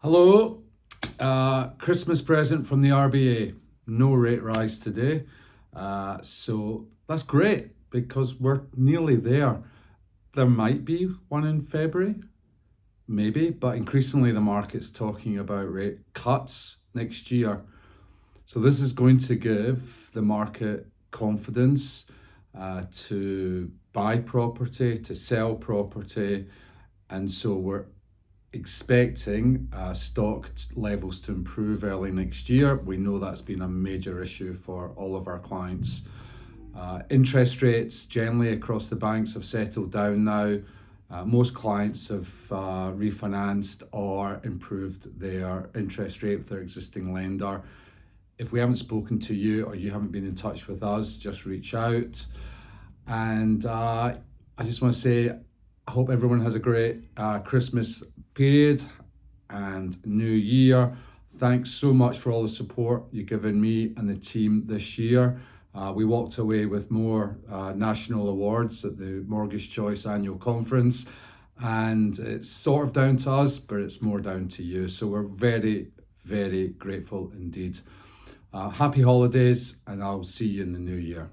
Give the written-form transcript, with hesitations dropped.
Hello, Christmas present from the RBA. No rate rise today. So that's great because we're nearly there. There might be one in February, maybe, but increasingly the market's talking about rate cuts next year. So this is going to give the market confidence to buy property, to sell property, and so we're expecting stock levels to improve early next year. We know that's been a major issue for all of our clients. Interest rates generally across the banks have settled down now. Most clients have refinanced or improved their interest rate with their existing lender. If we haven't spoken to you or you haven't been in touch with us, just reach out. And I just want to say, I hope everyone has a great Christmas period and New Year. Thanks so much for all the support you've given me and the team this year. We walked away with more national awards at the Mortgage Choice Annual Conference, and it's sort of down to us, but it's more down to you. So we're very, very grateful indeed. Happy holidays, and I'll see you in the new year.